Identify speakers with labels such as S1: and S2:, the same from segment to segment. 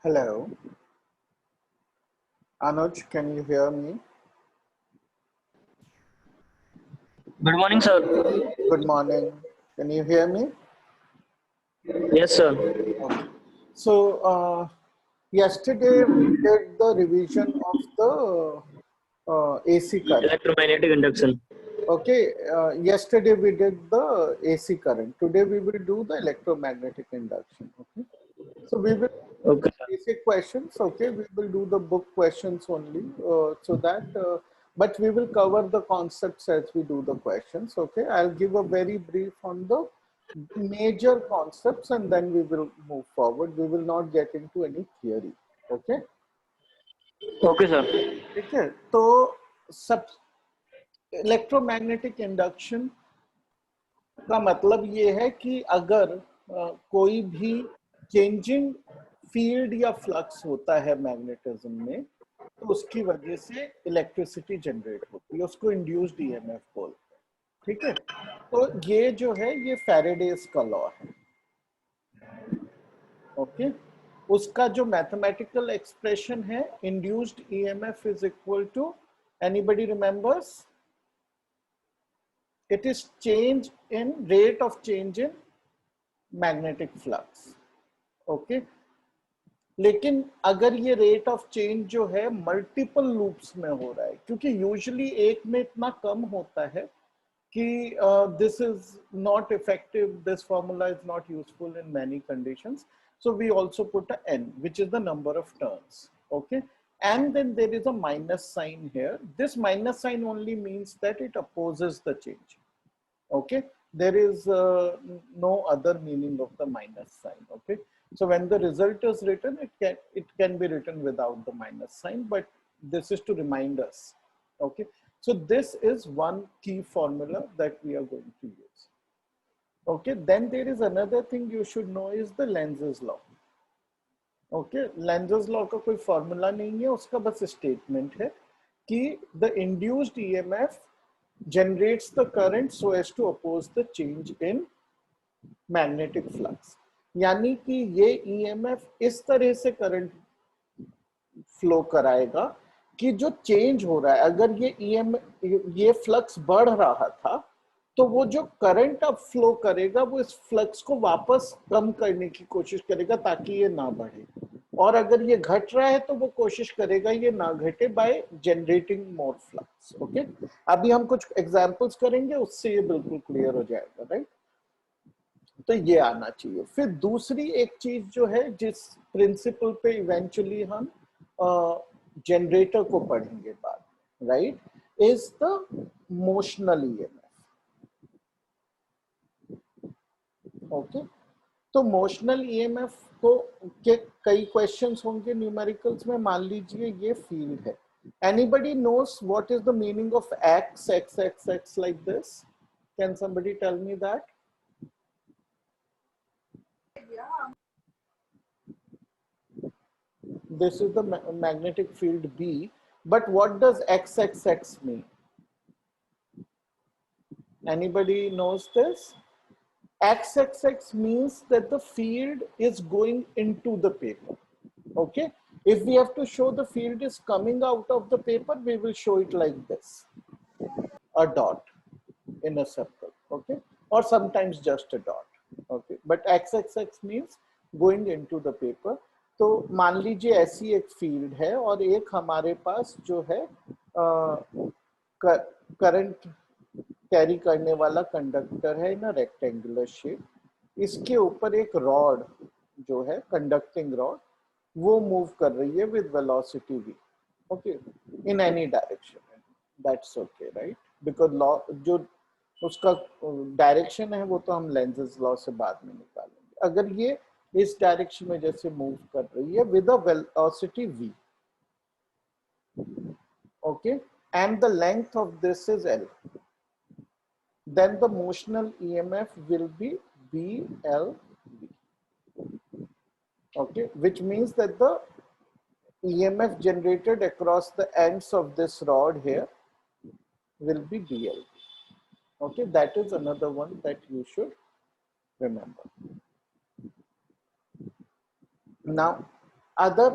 S1: Hello, Anuj, can you hear me?
S2: Good morning, sir.
S1: Good morning. Can you hear me?
S2: Yes, sir.
S1: Okay. So, yesterday we did the revision of the AC current.
S2: Electromagnetic induction.
S1: Okay. Yesterday we did the AC current. Today we will do the electromagnetic induction. Okay. So we will
S2: Okay, sir.
S1: basic questions. Okay. We will do the book questions only. But we will cover the concepts as we do the questions. Okay. I'll give a very brief on the major concepts and then we will move forward. We will not get into any theory. Okay.
S2: Okay, sir.
S1: ठीक है तो सब electromagnetic induction का मतलब ये है कि अगर कोई भी चेंजिंग फील्ड या फ्लक्स होता है मैग्नेटिज्म में तो उसकी वजह से इलेक्ट्रिसिटी जनरेट होती है, उसको इंड्यूस्ड ईएमएफ बोलते हैं। ठीक है, तो ये जो है ये फैराडेज का लॉ है। ओके, उसका जो मैथमेटिकल एक्सप्रेशन है induced EMF is equal to, anybody remembers, it is change in rate of change in magnetic flux. Okay, लेकिन अगर ये रेट ऑफ चेंज जो है मल्टीपल लूप्स में हो रहा है, क्योंकि यूजुअली एक में इतना कम होता है कि this is not effective, this formula is not useful in many conditions, so we also put a n, which is the number of turns. Okay, and then there is a minus sign here. This minus sign only means that it opposes the change. Okay, there is no other meaning of the minus sign. Okay, so when the result is written, it can be written without the minus sign, but this is to remind us. Okay, so this is one key formula that we are going to use. Okay, then there is another thing you should know is the Lenz's law. Okay, Lenz's law का कोई formula नहीं है, उसका बस statement है कि the induced EMF generates the current so as to oppose the change in magnetic flux. यानी कि ये ईएमएफ इस तरह से करंट फ्लो कराएगा कि जो चेंज हो रहा है, अगर ये फ्लक्स बढ़ रहा था तो वो जो करंट अब फ्लो करेगा वो इस फ्लक्स को वापस कम करने की कोशिश करेगा ताकि ये ना बढ़े, और अगर ये घट रहा है तो वो कोशिश करेगा ये ना घटे by generating more flux. Okay, अभी हम कुछ एग्जांपल्स करेंगे, उससे ये बिल्कुल क्लियर हो जाएगा, राइट। तो ये आना चाहिए। फिर दूसरी एक चीज जो है जिस प्रिंसिपल पे इवेंचुअली हम जनरेटर को पढ़ेंगे बाद में, right, is the motional EMF. Okay, तो मोशनल ईएमएफ को के कई क्वेश्चंस होंगे न्यूमेरिकल्स में। मान लीजिए ये फील्ड है, anybody knows what is the meaning of x x x x like this? Can somebody tell me that? This is the magnetic field B, but what does XXX mean? Anybody knows this? XXX means that the field is going into the paper. Okay, if we have to show the field is coming out of the paper, we will show it like this, a dot in a circle. Okay, or sometimes just a dot. Okay, but XXX means going into the paper. तो मान लीजिए ऐसी एक field है और एक हमारे पास जो है करंट कैरी करने वाला कंडक्टर है इन अ रेक्टेंगुलर शेप, इसके ऊपर एक रॉड जो है कंडक्टिंग रॉड वो मूव कर रही है with velocity v, okay, in any direction, that's okay, right, because law जो उसका डायरेक्शन है वो तो हम लेंज़ेस लॉ से बाद में निकालेंगे। अगर ये इस डायरेक्शन में जैसे मूव कर रही है with a velocity v, okay, and the length of this is L, then the motional EMF will be BLV, okay, which means that the EMF generated across the ends of this rod here will be BLV. Okay, that is another one that you should remember. Now other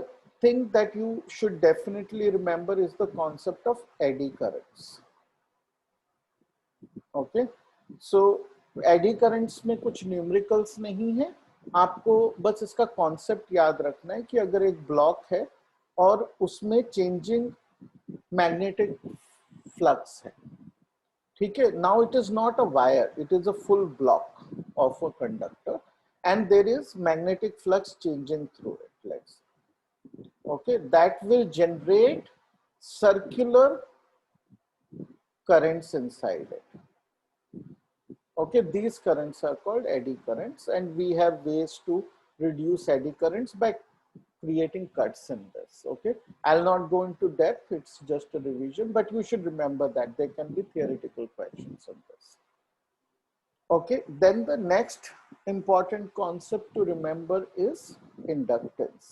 S1: thing that you should definitely remember is the concept of eddy currents. Okay, so eddy currents में कुछ numericals नहीं है, आपको बस इसका concept याद रखना है कि अगर एक ब्लॉक है और उसमें चेंजिंग मैग्नेटिक फ्लक्स है, ठीक है, now it is not a wire, it is a full block of a conductor and there is magnetic flux changing through it, let's say. Okay, that will generate circular currents inside it. Okay, these currents are called eddy currents, and we have ways to reduce eddy currents by creating cuts in this. Okay, I'll not go into depth, it's just a revision, but you should remember that there can be theoretical questions on this. Okay, then the next important concept to remember is inductance.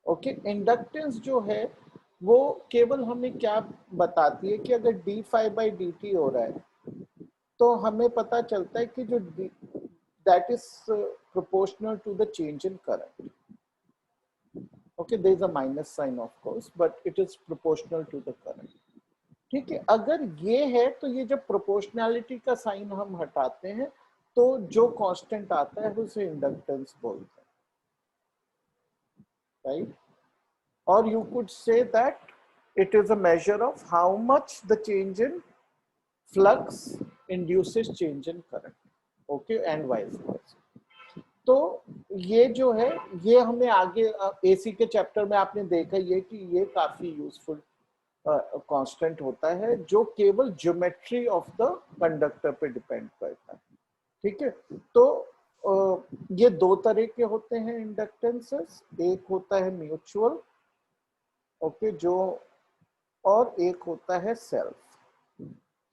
S1: Okay, inductance जो है वो केवल हमें क्या बताती है कि अगर d phi by dt हो रहा है तो हमें पता चलता है कि जो that is proportional to the change in current. Okay, there is a minus sign of course, but it is proportional to the current. ठीक है, अगर ये है तो ये जब प्रोपोर्शनैलिटी का साइन हम हटाते हैं तो जो कांस्टेंट आता है उसे इंडक्टेंस बोलते हैं, राइट? और you could say that it is a measure of how much the change in flux induces change in current. Okay, and vice versa. तो ये जो है ये हमें आगे एसी के चैप्टर में आपने देखा ये कि ये काफी यूजफुल कांस्टेंट होता है जो केवल ज्योमेट्री ऑफ द कंडक्टर पे डिपेंड करता है. ठीक है, तो ये दो तरह के होते हैं इंडक्टेंसेस, एक होता है म्यूचुअल, ओके, जो और एक होता है सेल्फ.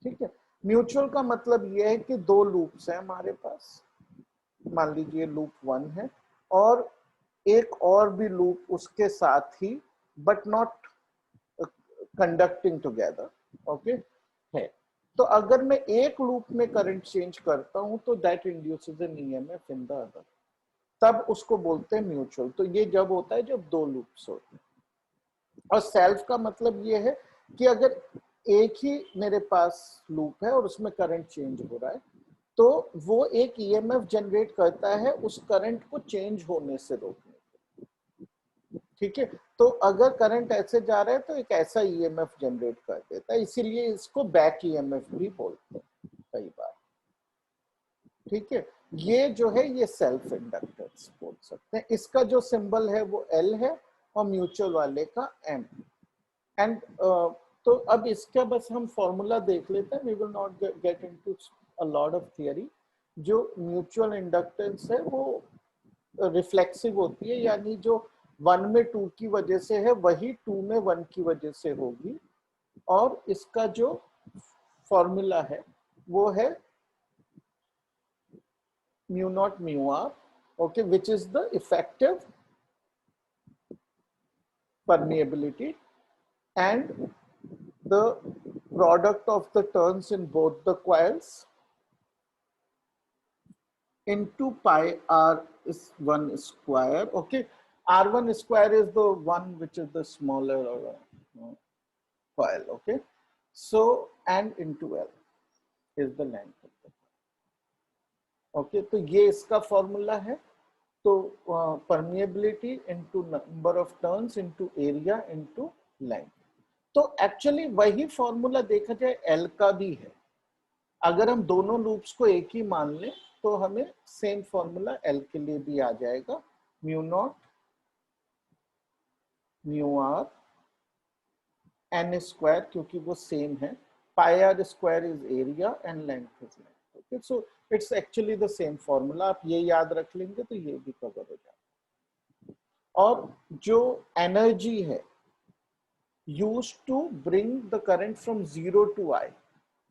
S1: ठीक है, म्यूचुअल का मतलब ये है कि दो लूप्स हैं हमारे पास, मान लीजिए लूप 1 है और एक और भी लूप उसके साथ ही but not conducting together, okay, है. तो अगर मैं एक लूप में करंट चेंज करता हूं तो that induces an EMF in the other, तब उसको बोलते हैं म्यूचुअल. तो ये जब होता है जब दो लूप्स होते हैं. और सेल्फ का मतलब ये है कि अगर एक ही मेरे पास लूप है और उसमें करंट चेंज हो रहा है तो वो एक ईएमएफ जनरेट करता है उस करंट को चेंज होने से रोकने. ठीक है, तो अगर करंट ऐसे जा रहा है तो एक ऐसा ईएमएफ जनरेट कर देता है, इसीलिए इसको बैक ईएमएफ भी बोलते हैं कई बार. ठीक है, ये जो है ये सेल्फ इंडक्टेंस बोल सकते हैं. इसका जो सिंबल है वो L है और म्यूचुअल वाले का M. एंड तो अब इसका बस हम फॉर्मूला देख लेते हैं, we will not get into a lot of theory. जो म्यूचुअल इंडक्टेंस है वो रिफ्लेक्सिव होती है, यानी जो 1 में 2 की वजह से है वही 2 में 1 की वजह से होगी. और इसका जो फॉर्मूला है वो है mu naught mu r, okay, which is the effective permeability and the product of the turns in both the coils into pi r1 square. Okay, r1 square is the one which is the smaller coil. Okay, so and into L is the length of the coil. Okay, तो ये इसका formula है. तो permeability into number of turns into area into length. तो actually वही formula देखा जाए L का भी है. अगर हम दोनों लूप्स को एक ही मान लें तो हमें सेम फॉर्मूला L के लिए भी आ जाएगा, mu naught mu R N square, क्योंकि वो सेम है. Pi R square is area and length is length. Okay, so it's actually the same formula. आप ये याद रख लेंगे तो ये भी कवर हो जाएगा. और जो एनर्जी है used to bring the current from 0 to I,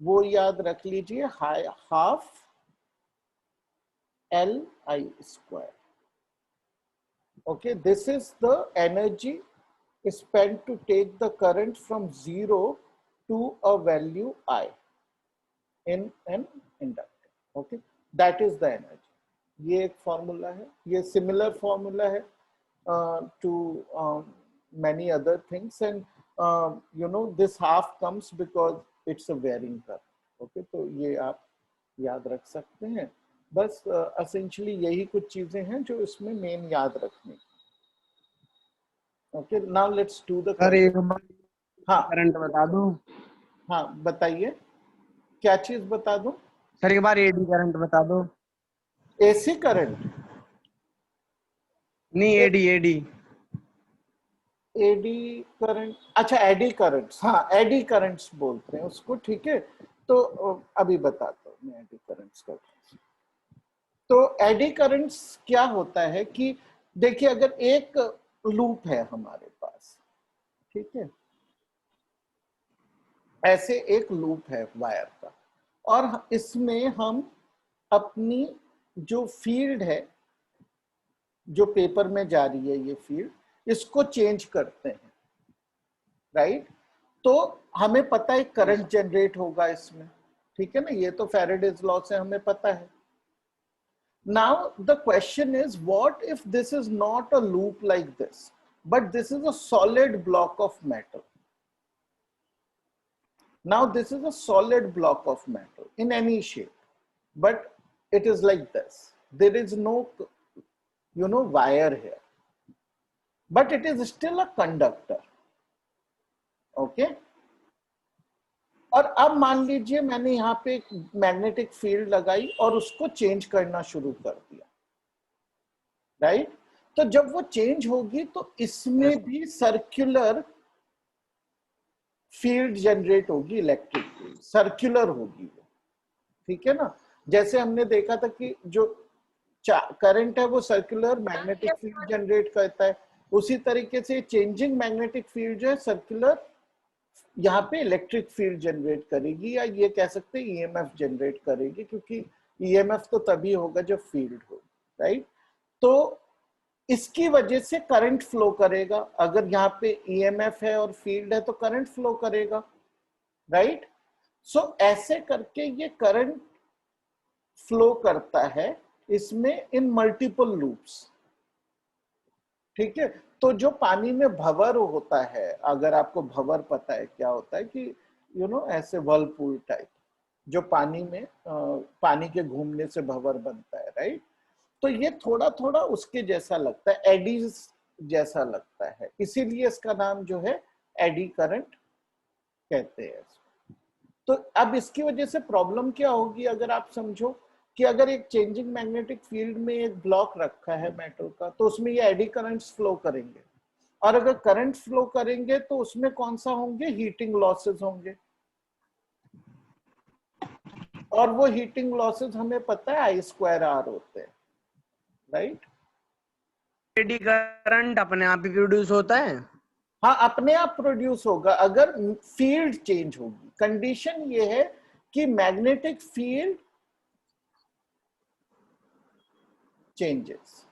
S1: वो याद रख लीजिए, half L I square. Okay, this is the energy spent to take the current from 0 to a value I in an inductor. Okay, that is the energy. ये एक formula है, ये similar formula है to many other things, and you know this half comes because it's a varying curve. Okay, तो ये आप याद रख सकते हैं। बस essentially यही कुछ चीजें हैं जो इसमें मेन याद रखनी। Okay, now let's do the
S3: sir एक बार
S1: हाँ
S3: करंट बता दो।
S1: हाँ बताइए, क्या चीज बता दूं?
S3: सर एक बार एडी करंट बता दो।
S1: AC current?
S3: नहीं, एडी एडी।
S1: एडी करंट, अच्छा एडी करंट्स, हाँ एडी करंट्स बोलते हैं उसको, ठीक है। तो अभी बताता हूँ मैं एडी करंट्स का। तो एडी करंट्स क्या होता है कि देखिए, अगर एक लूप है हमारे पास, ठीक है, ऐसे एक लूप है वायर का, और इसमें हम अपनी जो फील्ड है, जो पेपर में जा रही है ये फील्ड, इसको चेंज करते हैं, राइट। तो हमें पता है करंट जनरेट होगा इसमें, ठीक है ना, ये तो फैराडेज लॉ से हमें पता है। Now the question is, what if this is not a loop like this, but this is a solid block of metal? Now this is a solid block of metal in any shape, but it is like this. There is no, you know, wire here, but it is still a conductor. Okay. और अब मान लीजिए मैंने यहाँ पे एक magnetic field लगाई और उसको चेंज करना शुरू कर दिया, राइट। तो जब वो चेंज होगी तो इसमें भी सर्कुलर फील्ड जनरेट होगी, इलेक्ट्रिक फील्ड सर्कुलर होगी वो, ठीक है ना। जैसे हमने देखा था कि जो करंट है वो सर्कुलर मैग्नेटिक फील्ड जनरेट करता है, उसी तरीके से चेंजिंग मैग्नेटिक फील्ड जो है सर्कुलर यहाँ पे इलेक्ट्रिक फील्ड जनरेट करेगी, या ये कह सकते हैं ईएमएफ जनरेट करेगी, क्योंकि ईएमएफ तो तभी होगा जब फील्ड हो, राइट। तो इसकी वजह से करंट फ्लो करेगा, अगर यहाँ पे ईएमएफ है और फील्ड है तो करंट फ्लो करेगा, राइट। सो ऐसे करके ये करंट फ्लो करता है इसमें इन मल्टीपल लूप्स, ठीक है। तो जो पानी में भंवर होता है, अगर आपको भंवर पता है क्या होता है, कि यू नो ऐसे व्हर्लपूल टाइप जो पानी में पानी के घूमने से भंवर बनता है, राइट। तो ये थोड़ा थोड़ा उसके जैसा लगता है, एडीज जैसा लगता है, इसीलिए इसका नाम जो है एडी करंट कहते हैं। तो अब इसकी वजह से प्रॉब्लम क्या होगी, अगर आप समझो कि अगर एक चेंजिंग मैग्नेटिक फील्ड में एक ब्लॉक रखा है मेटल का, तो उसमें ये एडी करंट्स फ्लो करेंगे, और अगर करंट फ्लो करेंगे तो उसमें कौन सा होंगे, हीटिंग लॉसेस होंगे, और वो हीटिंग लॉसेस हमें पता है I²R होते हैं, राइट।
S3: एडी करंट अपने आप ही प्रोड्यूस होता है।
S1: हाँ, अपने आप प्रोड्यूस होगा अगर फील्ड चेंज होगी। कंडीशन ये है कि मैग्नेटिक फील्ड चेंजेस।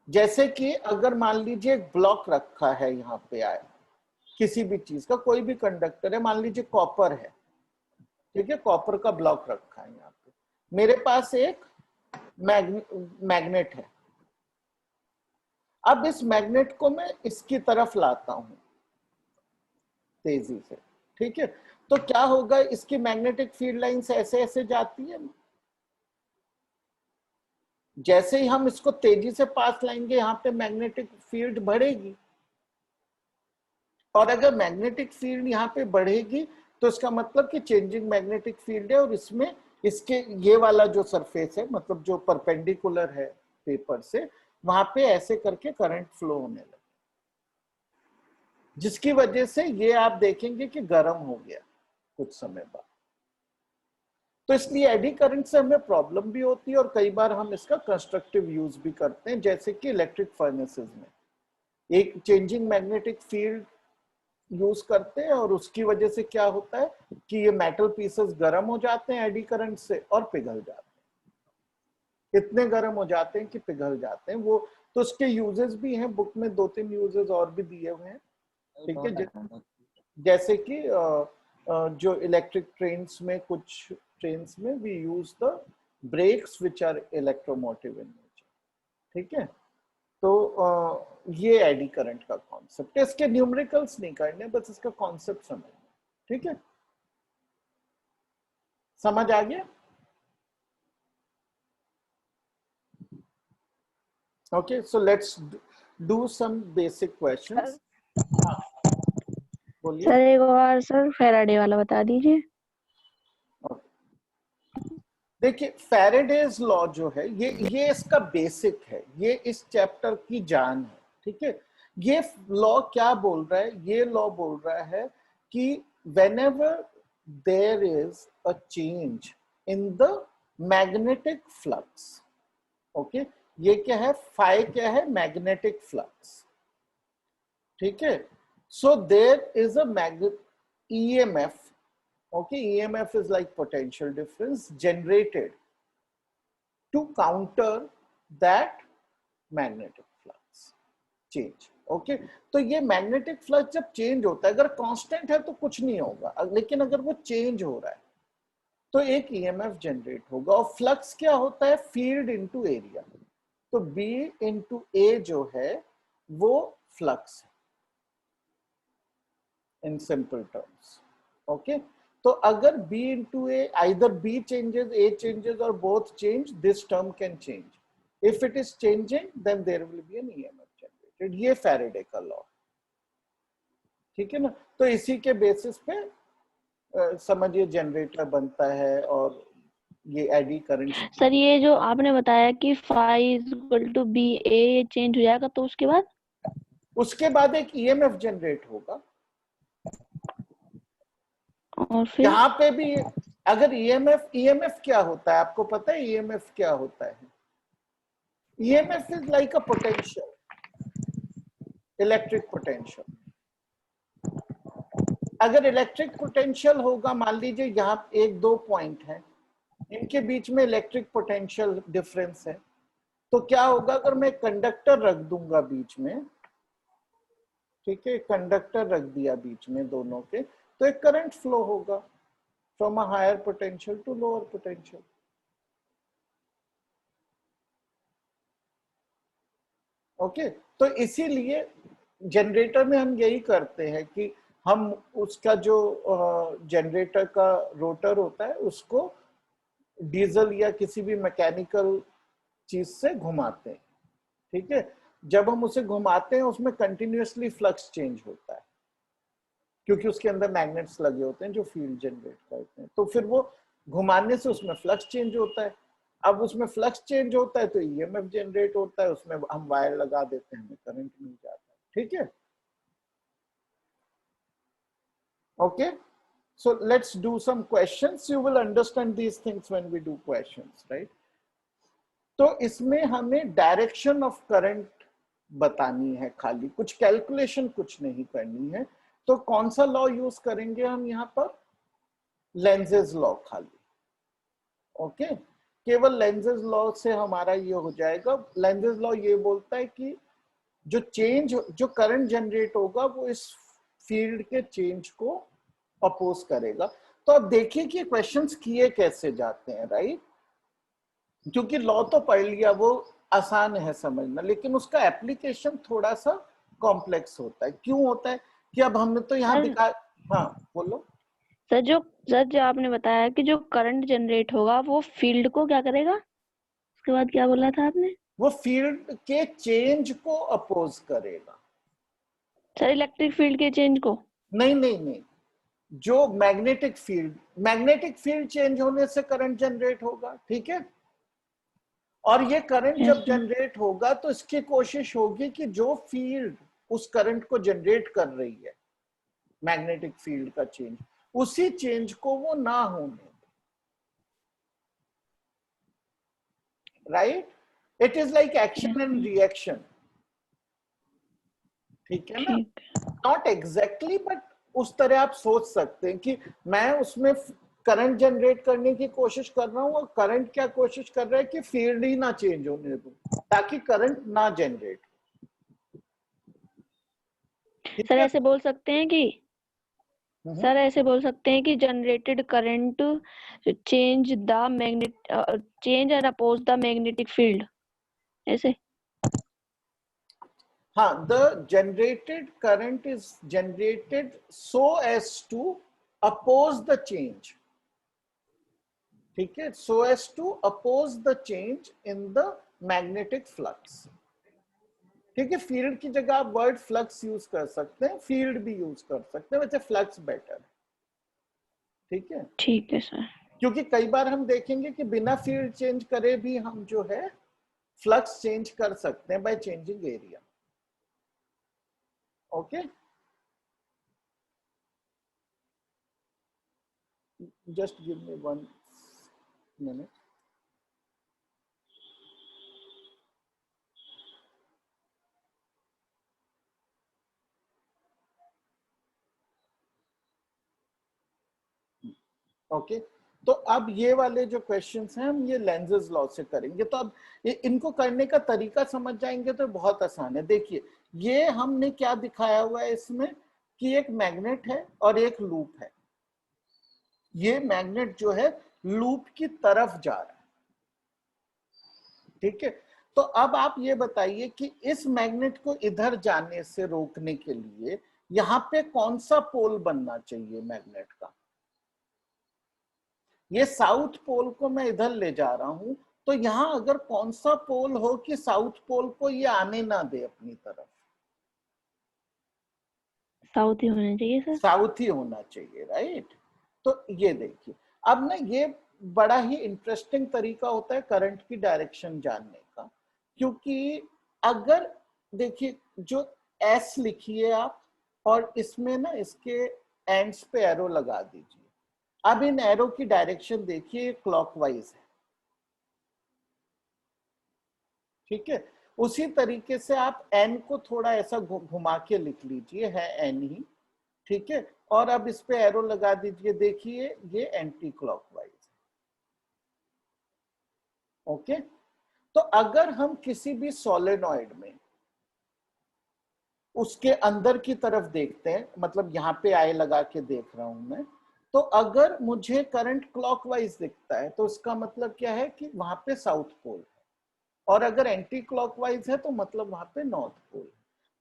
S1: जैसे कि अगर मान लीजिए एक ब्लॉक रखा है यहाँ पे आए, किसी भी चीज का, कोई भी कंडक्टर है, मान लीजिए कॉपर है, ठीक है, कॉपर का ब्लॉक रखा है यहाँ पे, मेरे पास एक मैग्नेट है। अब इस मैग्नेट को मैं इसकी तरफ लाता हूं तेजी से, ठीक है। तो क्या होगा, इसकी मैग्नेटिक फील्ड लाइंस ऐसे ऐसे जाती है, जैसे ही हम इसको तेजी से पास लाएंगे यहाँ पे मैग्नेटिक फील्ड बढ़ेगी, और अगर मैग्नेटिक फील्ड यहाँ पे बढ़ेगी तो इसका मतलब कि चेंजिंग मैग्नेटिक फील्ड है, और इसमें इसके ये वाला जो सरफेस है, मतलब जो परपेंडिकुलर है पेपर से, वहां पे ऐसे करके करंट फ्लो होने लगे, जिसकी वजह से ये आप देखेंगे कि गर्म हो गया कुछ समय बाद। तो इसलिए एडी करंट से हमें प्रॉब्लम भी होती है, और कई बार हम इसका कंस्ट्रक्टिव यूज भी करते हैं, जैसे कि इलेक्ट्रिक फर्नेसेस में एक चेंजिंग मैग्नेटिक फील्ड यूज करते हैं, और उसकी वजह से क्या होता है कि ये मेटल पीसेस गर्म हो जाते हैं एडी करंट से और पिघल जाते हैं, इतने गर्म हो जाते हैं कि पिघल जाते हैं वो। तो उसके यूजेस भी हैं, बुक में 2-3 यूजेस और भी दिए हुए हैं, ठीक है। जैसे कि जो इलेक्ट्रिक ट्रेन्स में कुछ ट्रेन्स में we use the brakes which are electromotive in nature. ठीक है, तो ये एडी करंट का कॉन्सेप्ट है। इसके न्यूमेरिकल्स नहीं करने, बस इसका कॉन्सेप्ट समझना। ठीक है, समझ आ गया? Okay, so let's do some basic questions. हाँ बोलिए।
S4: सर एक बार सर फैराडे वाला बता दीजिए।
S1: देखिए फैराडेज लॉ जो है ये इसका बेसिक है, ये इस चैप्टर की जान है। ठीक है, ये लॉ क्या बोल रहा है? ये लॉ बोल रहा है कि whenever there is a change in the magnetic flux, okay, ये क्या है? फाई क्या है? Magnetic flux. ठीक है, so there is a EMF. Okay, EMF is like potential difference generated to counter that magnetic flux change. Okay, तो ये magnetic flux जब चेंज होता है, अगर कांस्टेंट है तो कुछ नहीं होगा, लेकिन अगर वो चेंज हो रहा है तो एक EMF जनरेट होगा। और फ्लक्स क्या होता है? Field into area. तो B इनटू A जो है वो फ्लक्स है इन सिंपल टर्म्स। ओके, तो अगर B into A, either B changes, A changes or both change, this term can change. If it is changing, then there will be an EMF generated. ये Faraday का law. ठीक है ना, तो इसी के बेसिस पे समझिए जनरेटर बनता है और ये एडी करंट।
S4: सर ये जो आपने बताया कि phi is equal to B A change हो जाएगा, तो उसके बाद
S1: एक EMF जनरेट होगा।
S4: और फिर
S1: यहाँ पे भी अगर EMF क्या होता है आपको पता है? EMF क्या होता है? EMF is like a potential, electric potential. अगर इलेक्ट्रिक पोटेंशियल होगा, मान लीजिए यहाँ एक दो पॉइंट है, इनके बीच में इलेक्ट्रिक पोटेंशियल डिफरेंस है, तो क्या होगा? अगर मैं कंडक्टर रख दूंगा बीच में, ठीक है, कंडक्टर रख दिया बीच में दोनों के, तो एक करंट फ्लो होगा from a higher potential to lower potential. Okay, तो इसीलिए जनरेटर में हम यही करते हैं कि हम उसका जो जनरेटर का रोटर होता है उसको डीजल या किसी भी मैकेनिकल चीज से घुमाते हैं। ठीक है, जब हम उसे घुमाते हैं उसमें कंटिन्यूअसली फ्लक्स चेंज होता है, क्योंकि उसके अंदर मैग्नेट्स लगे होते हैं जो फील्ड जनरेट करते हैं। तो फिर वो घुमाने से उसमें फ्लक्स चेंज होता है। अब उसमें फ्लक्स चेंज होता है तो EMF जनरेट होता है, उसमें हम वायर लगा देते हैं, हमें करंट मिल जाता है। ठीक है, okay, so let's do some questions. You will understand these things when we do questions, right? तो इसमें हमें डायरेक्शन ऑफ करंट बतानी है, खाली कुछ कैलकुलेशन कुछ नहीं करनी है। तो कौन सा लॉ यूज करेंगे हम यहाँ पर? लेंजेस लॉ खाली। ओके, केवल लेंजेस लॉ से हमारा ये हो जाएगा। लेंजेस लॉ ये बोलता है कि जो करंट जनरेट होगा वो इस फील्ड के चेंज को अपोज करेगा। तो अब देखिए कि क्वेश्चंस किए कैसे जाते हैं, राइट? क्योंकि लॉ तो पढ़ लिया, वो आसान है समझना, लेकिन उसका एप्लीकेशन थोड़ा सा कॉम्प्लेक्स होता है। क्यों होता है? कि अब हमने तो यहाँ दिखा। हाँ बोलो।
S4: सर जो आपने बताया कि जो करंट जनरेट होगा वो फील्ड को क्या करेगा, उसके बाद क्या बोला था आपने?
S1: वो फील्ड के चेंज को अपोज करेगा।
S4: सर इलेक्ट्रिक फील्ड के चेंज को?
S1: नहीं, जो मैग्नेटिक फील्ड चेंज होने से करंट जनरेट होगा। ठीक है, और ये करंट जब जनरेट होगा तो इसकी कोशिश होगी कि जो फील्ड उस करंट को जनरेट कर रही है, मैग्नेटिक फील्ड का चेंज, उसी चेंज को वो ना होने दे। Right? It is like action and reaction. ठीक है ना? नॉट एग्जैक्टली, बट उस तरह आप सोच सकते हैं कि मैं उसमें करंट जनरेट करने की कोशिश कर रहा हूं और करंट क्या कोशिश कर रहा है कि फील्ड ही ना चेंज होने दूं ताकि करंट ना जनरेट।
S4: सर ऐसे बोल सकते हैं कि सर ऐसे बोल सकते हैं कि generated current change the magnet change and oppose the magnetic field, ऐसे।
S1: हाँ, the generated current is generated so as to oppose the change. ठीक है, so as to oppose the change in the magnetic flux. ठीक है, field की जगह आप word flux use कर सकते हैं, फील्ड भी यूज कर सकते हैं, वैसे फ्लक्स बेटर है। ठीक है,
S4: ठीक है सर।
S1: क्योंकि कई बार हम देखेंगे कि बिना फील्ड चेंज करे भी हम जो है फ्लक्स चेंज कर सकते हैं by changing area. Okay, just give me 1 minute. Okay, तो अब ये वाले जो क्वेश्चंस हैं हम ये लेंजेस लॉ से करेंगे। तो अब इनको करने का तरीका समझ जाएंगे तो बहुत आसान है। देखिए, ये हमने क्या दिखाया हुआ है इसमें कि एक मैग्नेट है और एक लूप है। ये मैग्नेट जो है लूप की तरफ जा रहा है। ठीक है, तो अब आप ये बताइए कि इस मैग्नेट को इधर जाने से रोकने के लिए यहां पे कौन सा पोल बनना चाहिए मैग्नेट का। ये साउथ पोल को मैं इधर ले जा रहा हूं, तो यहां अगर कौन सा पोल हो कि साउथ पोल को ये आने ना दे अपनी तरफ।
S4: साउथ ही होना चाहिए सर।
S1: साउथ ही होना चाहिए, राइट। तो ये देखिए, अब ना ये बड़ा ही इंटरेस्टिंग तरीका होता है करंट की डायरेक्शन जानने का, क्योंकि अगर देखिए जो एस लिखिए आप और इसमें ना इसके एंड्स पे एरो लगा दीजिए। अब इन एरो की डायरेक्शन देखिए, क्लॉकवाइज है। ठीक है, उसी तरीके से आप एन को थोड़ा ऐसा घुमा के लिख लीजिए, है एन ही। ठीक है, और अब इस पे एरो लगा दीजिए, देखिए ये एंटी क्लॉकवाइज है। ओके, तो अगर हम किसी भी सॉलिनॉइड में उसके अंदर की तरफ देखते हैं, मतलब यहाँ पे आई लगा के देख रहा हूं मैं, तो अगर मुझे करंट क्लॉकवाइज दिखता है तो इसका मतलब क्या है कि वहां पे साउथ पोल है, और अगर एंटी क्लॉकवाइज है तो मतलब वहां पे नॉर्थ पोल।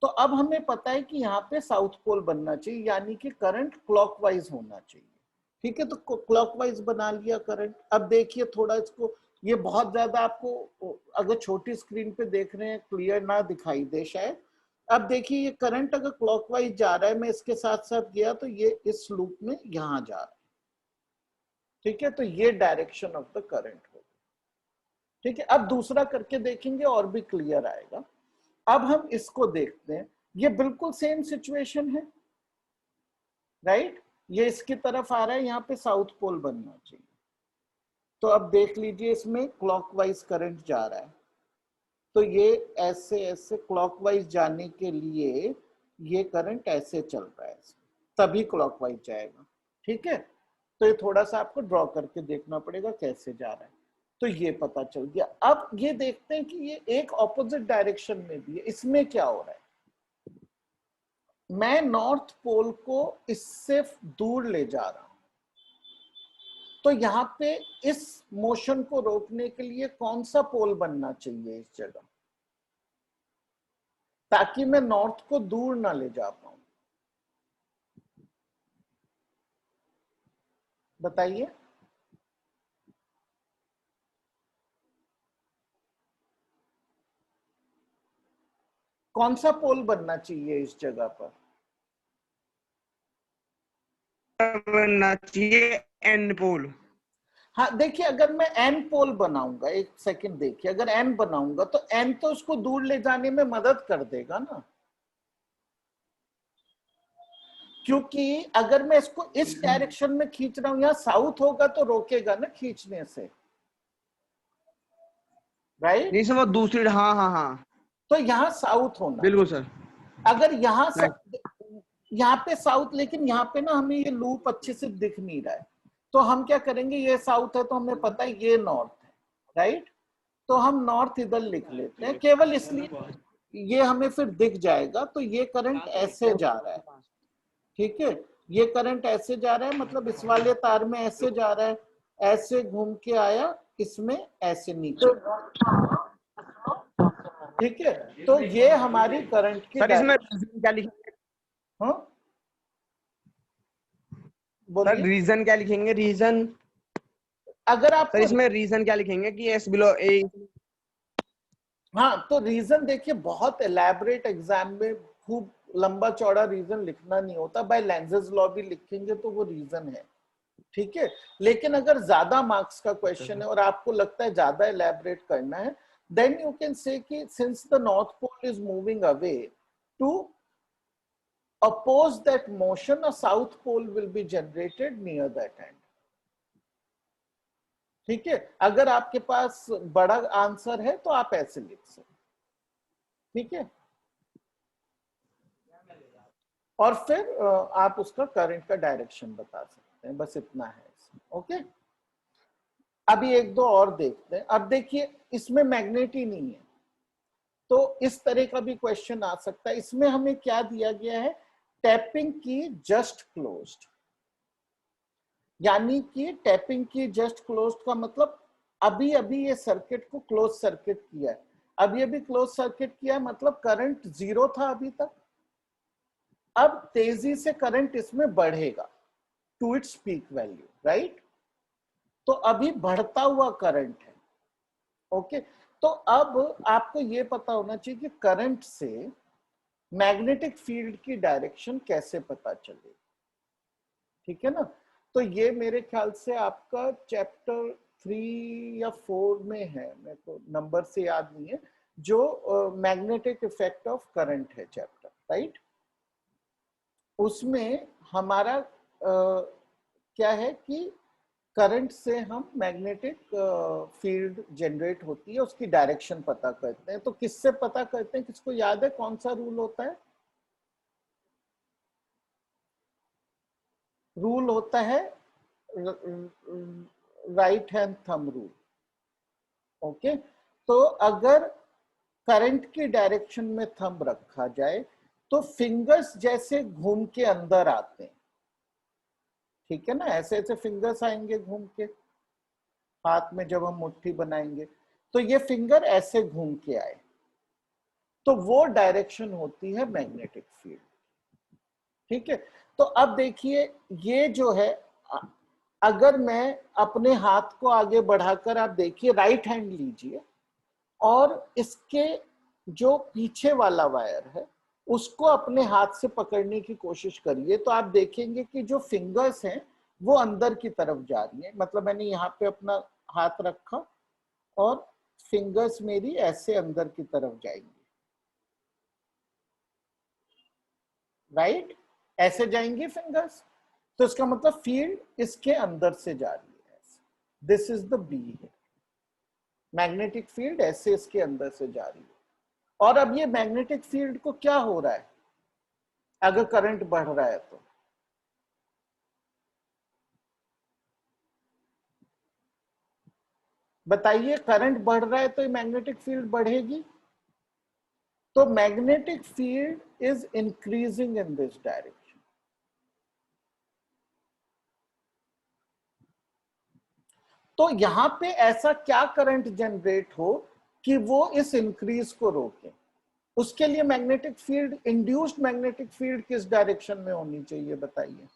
S1: तो अब हमें पता है कि यहाँ पे साउथ पोल बनना चाहिए, यानी कि करंट क्लॉकवाइज होना चाहिए। ठीक है, तो क्लॉकवाइज बना लिया करंट। अब देखिए थोड़ा इसको, ये बहुत ज्यादा आपको अगर छोटी स्क्रीन पे देख रहे हैं क्लियर ना दिखाई दे शायद। अब देखिए ये करंट अगर क्लॉकवाइज जा रहा है, मैं इसके साथ साथ गया तो ये इस लूप में यहां जा रहा है। ठीक है, तो ये डायरेक्शन ऑफ द करंट होगा। ठीक है, अब दूसरा करके देखेंगे और भी क्लियर आएगा। अब हम इसको देखते हैं, ये बिल्कुल सेम सिचुएशन है, राइट। ये इसकी तरफ आ रहा है, यहाँ पे साउथ पोल बनना चाहिए। तो अब देख लीजिए इसमें क्लॉकवाइज करंट जा रहा है, तो ये ऐसे ऐसे क्लॉकवाइज जाने के लिए ये करंट ऐसे चल रहा है, तभी क्लॉकवाइज जाएगा। ठीक है, तो ये थोड़ा सा आपको ड्रॉ करके देखना पड़ेगा कैसे जा रहा है। तो ये पता चल गया। अब ये देखते हैं कि ये एक ऑपोजिट डायरेक्शन में भी है, इसमें क्या हो रहा है। मैं नॉर्थ पोल को इससे दूर ले जा रहा हूं, तो यहाँ पे इस मोशन को रोकने के लिए कौन सा पोल बनना चाहिए इस जगह, ताकि मैं नॉर्थ को दूर ना ले जा पाऊं। बताइए। कौन सा पोल बनना चाहिए इस जगह पर।
S3: बनना चाहिए एन पोल।
S1: हाँ देखिए, अगर मैं एन पोल बनाऊंगा, एक सेकंड देखिए, अगर एन बनाऊंगा तो एन तो उसको दूर ले जाने में मदद कर देगा ना, क्योंकि अगर मैं इसको इस डायरेक्शन में खींच रहा हूं, यहाँ साउथ होगा तो रोकेगा ना खींचने से, राइट।
S3: नहीं सर, वो दूसरी, हाँ हाँ हाँ,
S1: तो यहाँ साउथ होना,
S3: बिल्कुल सर।
S1: अगर यहाँ पे साउथ, लेकिन यहाँ पे ना हमें ये लूप अच्छे से दिख नहीं रहा है, तो हम क्या करेंगे, ये साउथ है तो हमें पता है ये नॉर्थ है, राइट। तो हम नॉर्थ इधर लिख लेते हैं केवल इसलिए, ये हमें फिर दिख जाएगा। तो ये करंट ऐसे जा रहा है, ठीक है। ये करंट ऐसे जा रहा है, मतलब इस वाले तार में ऐसे जा रहा है, ऐसे घूम के आया, इसमें ऐसे नीचे, ठीक है। तो ये हमारी करंट की
S3: सर इसमें
S1: डायरेक्शन।
S3: रीजन क्या लिखेंगे?
S1: हाँ
S3: सर
S1: बोलिए।
S3: रीजन क्या लिखेंगे? रीजन
S1: अगर
S3: सर
S1: आपको,
S3: इसमें रीजन क्या लिखेंगे कि एस बिलो ए?
S1: हाँ तो रीजन देखिए, बहुत एलैबोरेट एग्जाम में खूब लंबा चौड़ा रीजन लिखना नहीं होता, बाय लेंजेस लॉ भी लिखेंगे तो वो रीजन है, ठीक है। लेकिन अगर ज्यादा मार्क्स का क्वेश्चन है और आपको लगता है ज्यादा एलैबोरेट करना है, देन यू कैन से कि since the north pole is moving away, to oppose that motion, a south pole will be generated near that end, ठीक है। अगर आपके पास बड़ा आंसर है तो आप ऐसे लिख सकते, ठीक है। और फिर आप उसका करंट का डायरेक्शन बता सकते हैं, बस इतना है इसमें, ओके। अभी एक दो और देखते हैं। अब देखिए इसमें मैग्नेट ही नहीं है, तो इस तरह का भी क्वेश्चन आ सकता है। इसमें हमें क्या दिया गया है, टैपिंग की जस्ट क्लोज्ड, यानी कि टैपिंग की जस्ट क्लोज्ड का मतलब अभी अभी ये सर्किट को क्लोज सर्किट किया है, अभी अभी क्लोज सर्किट किया है, मतलब करंट जीरो था अभी तक, अब तेजी से करंट इसमें बढ़ेगा to its peak value, right. तो अभी बढ़ता हुआ करंट है, ओके। तो अब आपको ये पता होना चाहिए कि करंट से मैग्नेटिक फील्ड की डायरेक्शन कैसे पता चलेगी, ठीक है ना। तो ये मेरे ख्याल से आपका चैप्टर 3 या 4 में है, मेरे को नंबर से याद नहीं है, जो मैग्नेटिक इफेक्ट ऑफ करंट है चैप्टर, राइट। उसमें हमारा क्या है कि करंट से हम मैग्नेटिक फील्ड जनरेट होती है, उसकी डायरेक्शन पता करते हैं। तो किससे पता करते हैं, किसको याद है कौन सा रूल होता है? रूल होता है right hand thumb rule, okay. तो अगर करंट की डायरेक्शन में थंब रखा जाए तो फिंगर्स जैसे घूम के अंदर आते हैं, ठीक है ना, ऐसे ऐसे फिंगर्स आएंगे घूम के, हाथ में जब हम मुट्ठी बनाएंगे तो ये फिंगर ऐसे घूम के आए, तो वो डायरेक्शन होती है मैग्नेटिक फील्ड, ठीक है। तो अब देखिए ये जो है, अगर मैं अपने हाथ को आगे बढ़ाकर, आप देखिए राइट हैंड लीजिए और इसके जो पीछे वाला वायर है उसको अपने हाथ से पकड़ने की कोशिश करिए, तो आप देखेंगे कि जो फिंगर्स हैं वो अंदर की तरफ जा रही है। मतलब मैंने यहाँ पे अपना हाथ रखा और फिंगर्स मेरी ऐसे अंदर की तरफ जाएंगी, राइट, ऐसे जाएंगी फिंगर्स, तो इसका मतलब फील्ड इसके अंदर से जा रही है, दिस इज द बी है, मैग्नेटिक फील्ड ऐसे इसके अंदर से जा रही है। और अब ये मैग्नेटिक फील्ड को क्या हो रहा है अगर करंट बढ़ रहा है तो, बताइए, करंट बढ़ रहा है तो ये मैग्नेटिक फील्ड बढ़ेगी, तो magnetic field is increasing in this direction. तो यहां पे ऐसा क्या करंट जनरेट हो कि वो इस इंक्रीज को रोके, उसके लिए magnetic field, induced magnetic field किस डायरेक्शन में होनी चाहिए बताइए,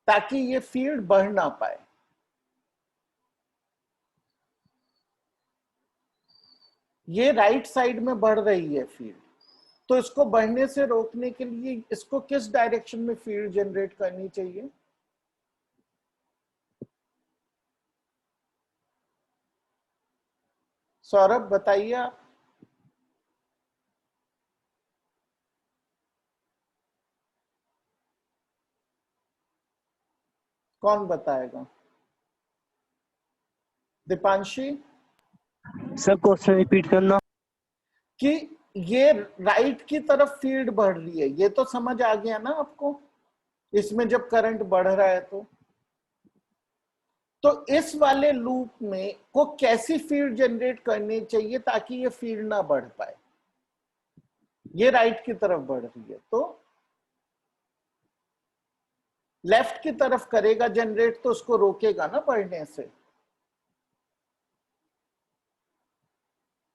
S1: ताकि ये फील्ड बढ़ ना पाए। ये राइट साइड में बढ़ रही है फील्ड, तो इसको बढ़ने से रोकने के लिए इसको किस डायरेक्शन में फील्ड जनरेट करनी चाहिए? सौरभ बताइए आप। कौन बताएगा? दीपांशी।
S2: सर क्वेश्चन रिपीट करना।
S1: कि ये राइट की तरफ फील्ड बढ़ रही है, ये तो समझ आ गया ना आपको, इसमें जब करंट बढ़ रहा है तो इस वाले लूप में को कैसी फील्ड जनरेट करनी चाहिए ताकि ये फील्ड ना बढ़ पाए, ये राइट की तरफ बढ़ रही है, तो लेफ्ट की तरफ करेगा जनरेट तो उसको रोकेगा ना बढ़ने से,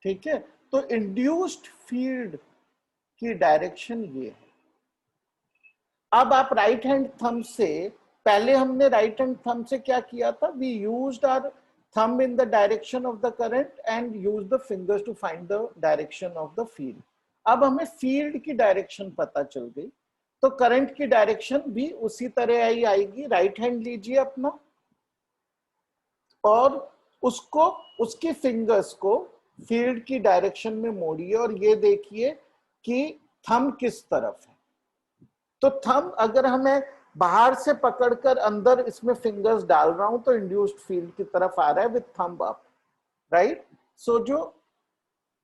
S1: ठीक है। तो इंड्यूस्ड फील्ड की डायरेक्शन ये है। अब आप राइट हैंड थंब से, पहले हमने राइट हैंड थंब से क्या किया था, we used our thumb in the direction of the current and use the fingers to find the direction of the field. अब हमें फील्ड की डायरेक्शन पता चल गई, तो करंट की डायरेक्शन भी उसी तरह ही आएगी। राइट हैंड लीजिए अपना और उसको, उसकी फिंगर्स को फील्ड की डायरेक्शन में मोड़िए और ये देखिए कि थंब किस तरफ है। तो थंब अगर हमें बाहर से पकड़कर अंदर इसमें फिंगर्स डाल रहा हूं तो इंड्यूस्ड फील्ड की तरफ आ रहा है विद थंब अप, राइट। सो जो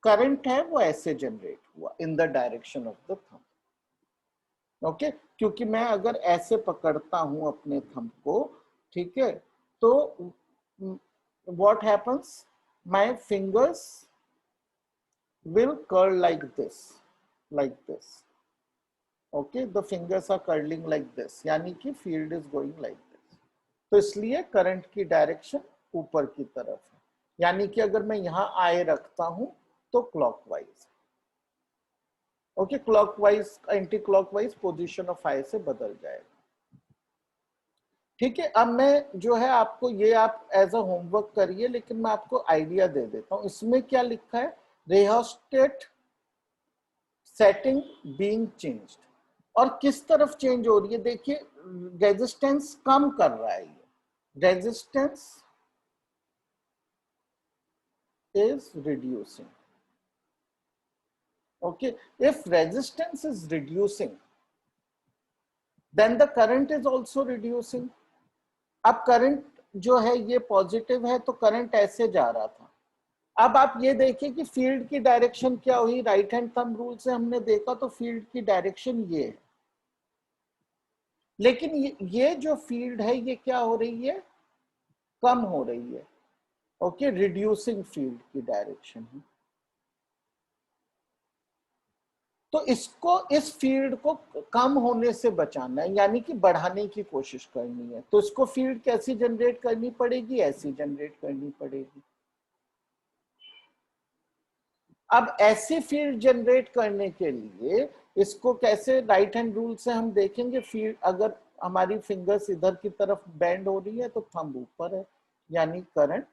S1: करंट है वो ऐसे जनरेट हुआ in the direction of the thumb, okay. क्योंकि मैं अगर ऐसे पकड़ता हूं अपने थंब को, ठीक है, तो what happens, my fingers will curl like this, okay, the fingers are curling like this, यानी कि field is going like this। तो इसलिए करंट की डायरेक्शन ऊपर की तरफ है, यानी कि अगर मैं यहां आई रखता हूं तो clockwise, okay, clockwise anti clockwise position of I से बदल जाएगा, ठीक है। अब मैं जो है आपको ये आप एज अ होमवर्क करिए, लेकिन मैं आपको आइडिया दे देता हूं। इसमें क्या लिखा है, रियोस्टेट सेटिंग बीइंग चेंज्ड, और किस तरफ चेंज हो रही है, देखिए रेजिस्टेंस कम कर रहा है, ये resistance is reducing, okay. If resistance is reducing then the current is also reducing. अब करंट जो है ये पॉजिटिव है तो करंट ऐसे जा रहा था। अब आप ये देखिए कि फील्ड की डायरेक्शन क्या हुई, राइट हैंड थंब रूल से हमने देखा तो फील्ड की डायरेक्शन ये है, लेकिन ये जो फील्ड है ये क्या हो रही है, कम हो रही है, ओके, रिड्यूसिंग फील्ड की डायरेक्शन है। तो इसको, इस फील्ड को कम होने से बचाना है, यानी कि बढ़ाने की कोशिश करनी है। तो इसको फील्ड कैसी जनरेट करनी पड़ेगी, ऐसी जनरेट करनी पड़ेगी। अब ऐसी फील्ड जनरेट करने के लिए इसको कैसे, राइट हैंड रूल से हम देखेंगे, फील्ड अगर हमारी फिंगर्स इधर की तरफ बेंड हो रही है तो थंब ऊपर है, यानी करंट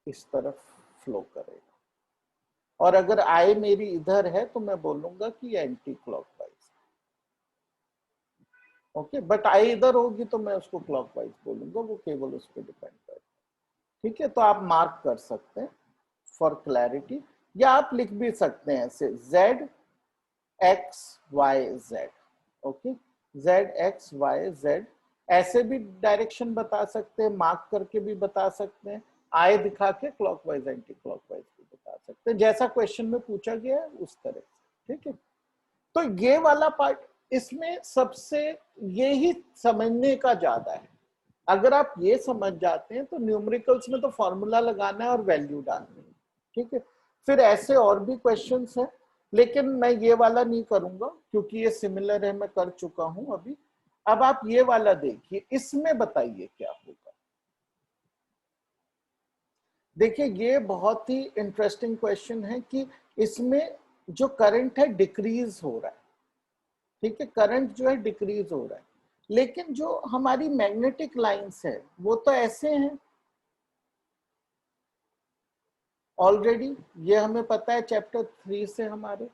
S1: इस तरफ फ्लो करेगा, और अगर आई मेरी इधर है तो मैं बोलूंगा कि anti clockwise, okay. But I इधर होगी तो मैं उसको क्लॉकवाइज बोलूंगा, वो केवल उस पर डिपेंड करेगा, ठीक है। तो आप मार्क कर सकते हैं फॉर क्लैरिटी, या आप लिख भी सकते हैं ऐसे Z X Y Z, okay, Z X Y Z, ऐसे भी डायरेक्शन बता सकते हैं, मार्क करके भी बता सकते हैं, आई दिखा के क्लॉकवाइज एंटी क्लॉकवाइज भी बता सकते हैं, जैसा क्वेश्चन में पूछा गया है उस तरह से, ठीक है। तो ये वाला पार्ट, इसमें सबसे यही समझने का ज्यादा है। अगर आप ये समझ जाते हैं तो न्यूमेरिकल्स में तो फॉर्मूला लगाना है और वैल्यू डालनी है, ठीक है। फिर ऐसे और भी क्वेश्चंस हैं, लेकिन मैं ये वाला नहीं करूंगा क्योंकि ये सिमिलर है, मैं कर चुका हूं अभी। अब आप ये वाला देखिए, इसमें बताइए क्या होगा। देखिए ये बहुत ही इंटरेस्टिंग क्वेश्चन है कि इसमें जो करंट है डिक्रीज हो रहा है, ठीक है, करंट जो है डिक्रीज हो रहा है, लेकिन जो हमारी मैग्नेटिक लाइंस है वो तो ऐसे हैं ऑलरेडी, ये हमें पता है चैप्टर 3 से हमारे।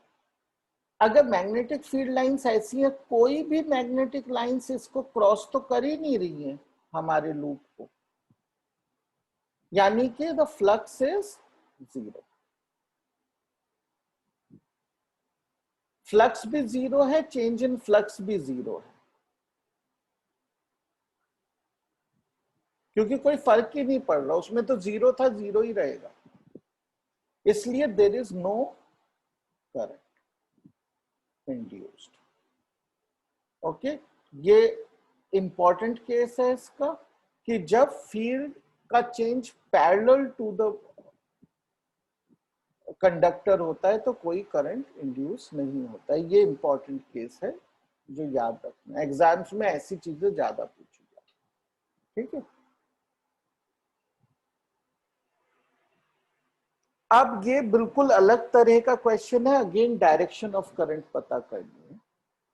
S1: अगर मैग्नेटिक फील्ड लाइंस ऐसी है, कोई भी मैग्नेटिक लाइंस इसको क्रॉस तो कर ही नहीं रही है हमारे लूप को, यानी कि the flux is zero, flux भी जीरो है, चेंज इन फ्लक्स भी जीरो है, क्योंकि कोई फर्क ही नहीं पड़ रहा, उसमें तो जीरो था, जीरो ही रहेगा, इसलिए there is no current induced, okay. ये इंपॉर्टेंट केस है इसका कि जब फील्ड का change parallel to the conductor होता है तो कोई करंट इंड्यूस नहीं होता है, ये इंपॉर्टेंट केस है जो याद रखना, एग्जाम्स में ऐसी चीजें ज्यादा पूछी जाती। ठीक है, अब ये बिल्कुल अलग तरह का क्वेश्चन है, अगेन डायरेक्शन ऑफ करंट पता करनी है।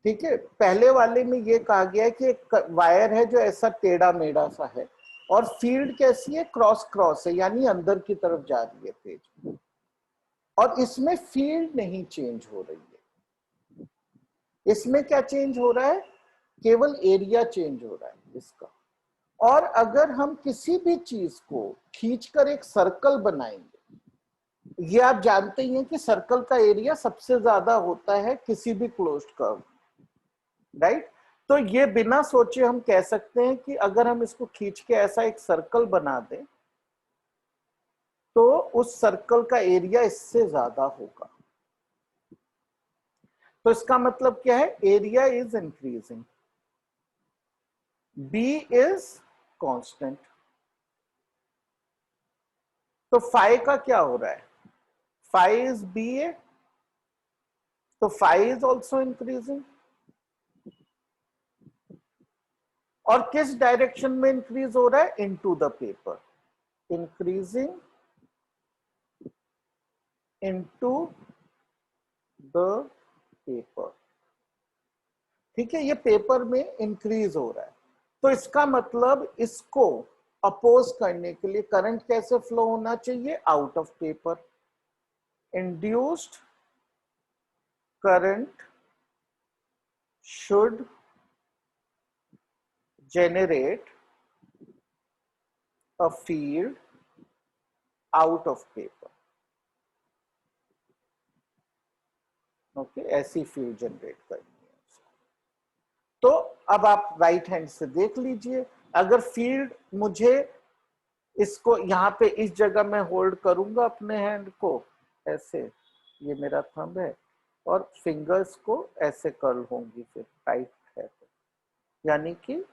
S1: ठीक है, पहले वाले में ये कहा गया है कि एक वायर है जो ऐसा टेढ़ा मेढ़ा सा है और फील्ड कैसी है, क्रॉस क्रॉस है, यानी अंदर की तरफ जा रही है तेज, और इसमें फील्ड नहीं चेंज हो रही है। इसमें क्या चेंज हो रहा है, केवल एरिया चेंज हो रहा है इसका। और अगर हम किसी भी चीज को खींचकर एक सर्कल बनाएंगे, ये आप जानते ही हैं कि सर्कल का एरिया सबसे ज्यादा होता है किसी भी क्लोज्ड कर्व, राइट। तो ये बिना सोचे हम कह सकते हैं कि अगर हम इसको खींच के ऐसा एक सर्कल बना दें तो उस सर्कल का एरिया इससे ज्यादा होगा। तो इसका मतलब क्या है, area is increasing, B is constant. तो फाई का क्या हो रहा है, फाई इज बी ए, तो फाई इज ऑल्सो इंक्रीजिंग। और किस डायरेक्शन में इंक्रीज हो रहा है, into the paper, increasing into the paper. ठीक है, ये पेपर में इंक्रीज हो रहा है। तो इसका मतलब इसको अपोज करने के लिए करंट कैसे फ्लो होना चाहिए, out of paper. Induced current should generate a field out of paper। Okay, ऐसी फील्ड जनरेट करनी है। तो अब आप राइट हैंड से देख लीजिए, अगर फील्ड मुझे इसको यहाँ पे इस जगह में होल्ड करूंगा अपने हैंड को ऐसे, ये मेरा थंब है, और फिंगर्स को ऐसे कर्ल होंगी, फिर टाइट है तो यानी कि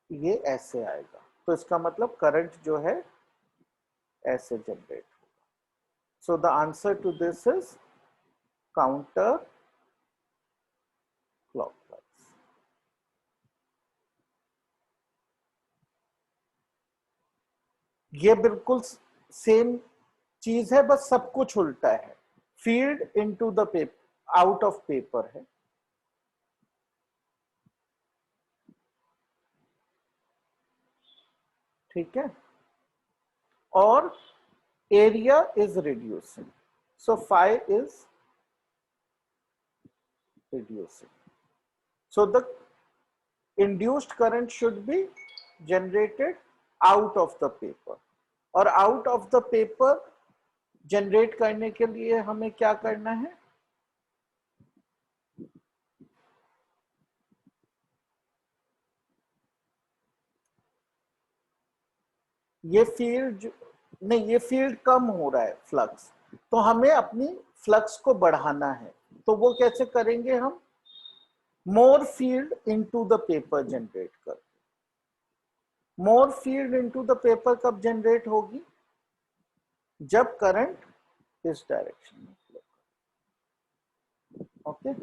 S1: ये ऐसे आएगा। तो इसका मतलब करंट जो है ऐसे जनरेट होगा। So the answer to this is counter clockwise. ये बिल्कुल सेम चीज है, बस सब कुछ उल्टा है। Field into the paper, out of paper है। ठीक है, और area is reducing, so phi is reducing. So the induced current should be generated out of the paper, और out of the paper generate करने के लिए हमें क्या करना है, ये फील्ड नहीं, ये फील्ड कम हो रहा है फ्लक्स, तो हमें अपनी फ्लक्स को बढ़ाना है। तो वो कैसे करेंगे हम, more field into the paper generate कर। More field into the paper कब जनरेट होगी, जब करंट इस डायरेक्शन में flow. Okay,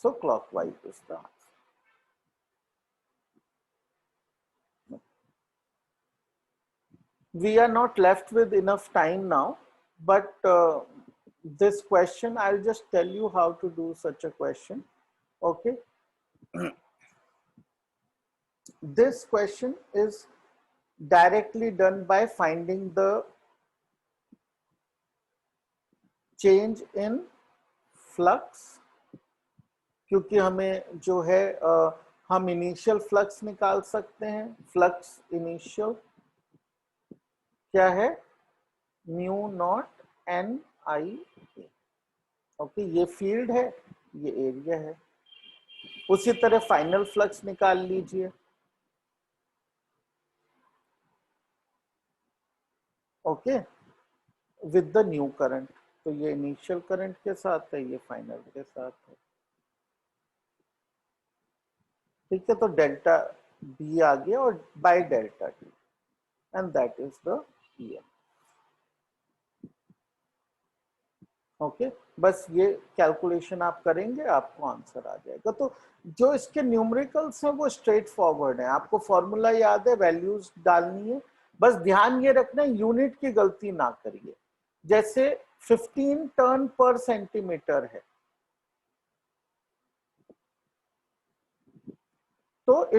S1: so clockwise is the answer. We are not left with enough time now, but this question, I'll just tell you how to do such a question. Okay. This question is directly done by finding the change in flux, क्योंकि हमें जो है हम initial flux निकाल सकते हैं। Flux initial क्या है, mu not an I A. Okay, ये फील्ड है, ये एरिया है। उसी तरह फाइनल फ्लक्स निकाल लीजिए। Okay, with the new current, तो ये इनिशियल करंट के साथ है, ये फाइनल के साथ है। ठीक है, तो डेल्टा बी आ गया और by delta T, and that is the EM. Okay, बस ये कैलकुलेशन आप करेंगे, आपको आंसर आ जाएगा। तो जो इसके न्यूमेरिकल्स हैं वो स्ट्रेट फॉरवर्ड है, आपको फॉर्मूला याद है, वैल्यूज डालनी है, बस ध्यान ये रखना यूनिट की गलती ना करिए। जैसे 15 टर्न पर सेंटीमीटर है, तो